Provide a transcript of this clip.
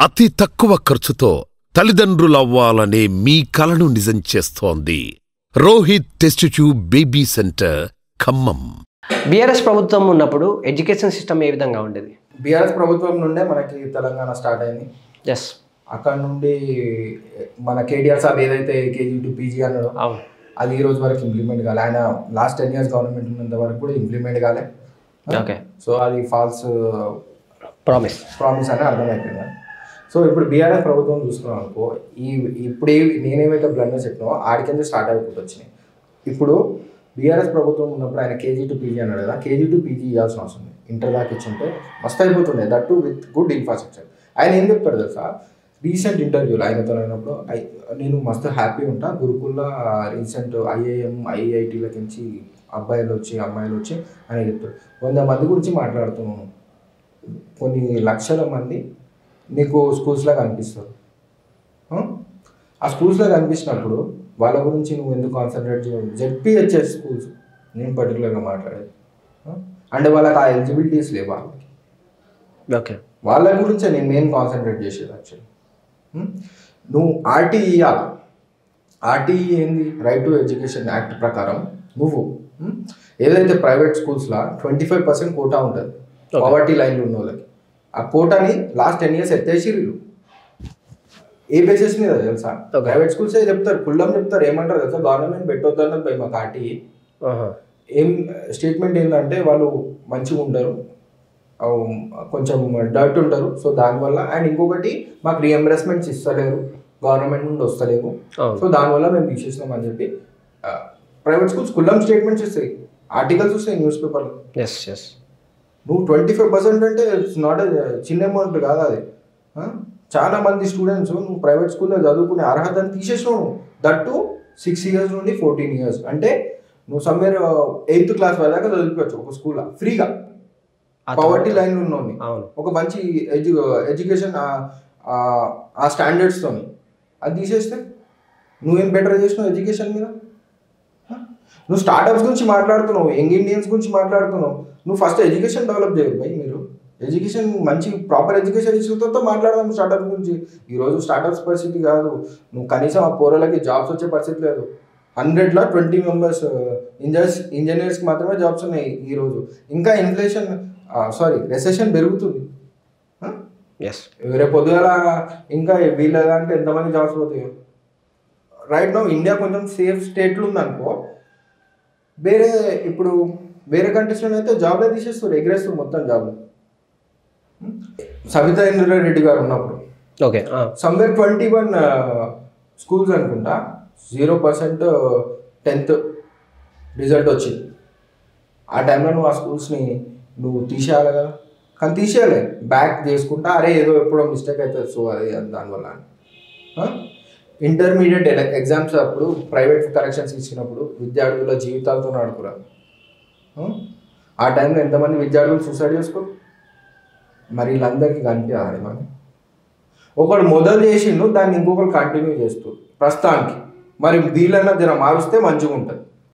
అతి తక్కువ ఖర్చుతో తల్లిదండ్రులవ్వాలనే మీ కలను నిజం చేస్తోంది Rohit test tube baby centre Khammam. BRS ప్రభుత్వం ఉన్నప్పుడు ఎడ్యుకేషన్ సిస్టమ్ ఏ విధంగా ఉండేది? బీఆర్ఎస్ ప్రభుత్వం నుండే మనకి తెలంగాణ స్టార్ట్ అయింది. ఎస్, అక్కడ నుండి మన కేటీఆర్ సార్ ఏదైతే కేజీ టు పీజీ అన్నాడో అది ఈ రోజు వరకు ఇంప్లిమెంట్ కాలే. ఆయన లాస్ట్ 10 years గవర్నమెంట్ ఉన్నంత వరకు కూడా ఇంప్లిమెంట్ కాలే. ఓకే, సో అది ఫాల్స్ ప్రామిస్ అని అర్థమైపోయింది. సో ఇప్పుడు బీఆర్ఎస్ ప్రభుత్వం చూసుకున్నాం అనుకో, ఇప్పుడు నేనేమైతే బ్లండర్ చెప్పినావో ఆడికింద స్టార్ట్ అయిపోతూ వచ్చినాయి. ఇప్పుడు బీఆర్ఎస్ ప్రభుత్వం ఉన్నప్పుడు ఆయన కేజీ టు పీజీ అన్నాడు కదా, కేజీ టు పీజీ ఇవ్వాల్సిన అవసరం ఉంది. ఇంటర్ దాకా ఇచ్చుంటే మస్తు అయిపోతుండే, that too with good infrastructure. ఆయన ఏం చెప్తాడు తెలుసా, రీసెంట్ ఇంటర్వ్యూలో ఆయనతో అయినప్పుడు నేను మస్తు హ్యాపీ ఉంటా, గురుకుల్లో రీసెంట్ ఐఐఎం ఐఐటీలకి నుంచి అబ్బాయిలు వచ్చి అమ్మాయిలు వచ్చి అని చెప్తాడు. 100 మంది గురించి మాట్లాడుతున్నాను, కొన్ని లక్షల మంది నీకు స్కూల్స్లో కనిపిస్తారు. ఆ స్కూల్స్లో కనిపించినప్పుడు వాళ్ళ గురించి నువ్వు ఎందుకు కాన్సన్ట్రేట్ చేయాలి? జెడ్పీహెచ్ఎస్ స్కూల్స్ నేను పర్టికులర్గా మాట్లాడేది, అంటే వాళ్ళకి ఆ ఎలిజిబిలిటీస్ లేవు వాళ్ళకి. ఓకే, వాళ్ళ గురించే నేను మెయిన్ కాన్సన్ట్రేట్ చేసేది. యాక్చువల్లీ నువ్వు ఆర్టీఈ ఇవ్వాలి. ఆర్టీఈ ఏంది? రైట్ టు ఎడ్యుకేషన్ యాక్ట్ ప్రకారం నువ్వు ఏదైతే ప్రైవేట్ స్కూల్స్లో 25% కోటా ఉంటుంది పావర్టీ లైన్లో ఉన్న వాళ్ళకి. ఆ కోటాని లాస్ట్ 10 years ఎత్తేసిర్రు. ఏ బేసిస్ మీద తెలుసా? ప్రైవేట్ స్కూల్సే చెప్తారు, కుళ్ళం చెప్తారు. ఏమంటారు తెలుసా, గవర్నమెంట్ పెట్టొద్దు అన్నది భయ మాకు ఆర్టీఈ. ఏం స్టేట్మెంట్ ఏంటంటే వాళ్ళు మంచిగా ఉండరు, కొంచెం డర్ట్ ఉంటారు, సో దానివల్ల. అండ్ ఇంకొకటి మాకు రీఎంబర్స్మెంట్స్ ఇస్తలేరు, గవర్నమెంట్ నుండి వస్తలేవు, సో దానివల్ల మేము తీసేసినాం అని చెప్పి ప్రైవేట్ స్కూల్స్ కుల్లం స్టేట్మెంట్స్ ఇస్తాయి, ఆర్టికల్స్ వస్తాయి న్యూస్ పేపర్లో. నువ్వు 25% అంటే ఇట్స్ నాట్ చిన్న అమౌంట్ కాదు అది. చాలా మంది స్టూడెంట్స్ నువ్వు ప్రైవేట్ స్కూల్లో చదువుకునే అర్హతను తీసేసినావు, దట్టు 6 years నుండి 14 years. అంటే నువ్వు సమ్వేర్ 8th class దాకా చదువుకోవచ్చు ఒక స్కూల్లో ఫ్రీగా, పవర్టీ లైన్లో ఉన్నావు. ఒక మంచి ఎడ్యుకేషన్ ఆ స్టాండర్డ్స్తో అది తీసేస్తే నువ్వేం బెటర్ చేసినావు ఎడ్యుకేషన్ మీద? నువ్వు స్టార్టప్స్ గురించి మాట్లాడుతున్నావు, యంగ్ ఇండియన్స్ గురించి మాట్లాడుతున్నావు. నువ్వు ఫస్ట్ ఎడ్యుకేషన్ డెవలప్ చేయాలి భయ్. మీరు ఎడ్యుకేషన్ మంచి ప్రాపర్ ఎడ్యుకేషన్ ఇచ్చినతో మాట్లాడదాం స్టార్టప్ గురించి. ఈరోజు స్టార్టప్స్ పరిస్థితి కాదు, నువ్వు కనీసం ఆ పోరలకి జాబ్స్ వచ్చే పరిస్థితి లేదు. 100లో 20 members ఇంజనీర్స్కి మాత్రమే జాబ్స్ ఉన్నాయి ఈరోజు. ఇంకా ఇన్ఫ్లేషన్ రెసెషన్ పెరుగుతుంది. రేపు పొద్దుగాల ఇంకా వీళ్ళ దాంట్లో ఎంతమంది జాబ్స్ పోతాయో. రైట్ నౌ ఇండియా కొంచెం సేఫ్ స్టేట్లో ఉందనుకో, ఇప్పుడు వేరే కంట్రీస్లో అయితే జాబ్లే తీసేస్తారు, ఎగరేస్తారు మొత్తం జాబ్లు. సవితా ఇంద్రారెడ్డి గారు ఉన్నప్పుడు సమ్వేర్ 21 schools అనుకుంటా 0% 10th రిజల్ట్ వచ్చింది. ఆ టైంలో నువ్వు ఆ స్కూల్స్ని నువ్వు తీసేయాలి కదా, కానీ తీసేయాలి బ్యాక్ చేసుకుంటా, అరే ఏదో ఎప్పుడో మిస్టేక్ అవుతుంది సో అది దానివల్ల. ఇంటర్మీడియట్ ఎగ్జామ్స్ అప్పుడు ప్రైవేట్ కరెక్షన్స్ ఇచ్చినప్పుడు విద్యార్థుల జీవితాలతో ఆడుకున్నారు. ఆ టైంలో ఎంతమంది విద్యార్థులు సూసైడ్ చేసుకోరు? మరి వీళ్ళందరికీ కనిపించాలి. మరి ఒకడు మొదలు చేసిండు, దాన్ని ఇంకొకరు కంటిన్యూ చేస్తూ ప్రస్తుతానికి. మరి వీళ్ళన్నా జర మారుస్తే మంచిగా ఉంటుంది.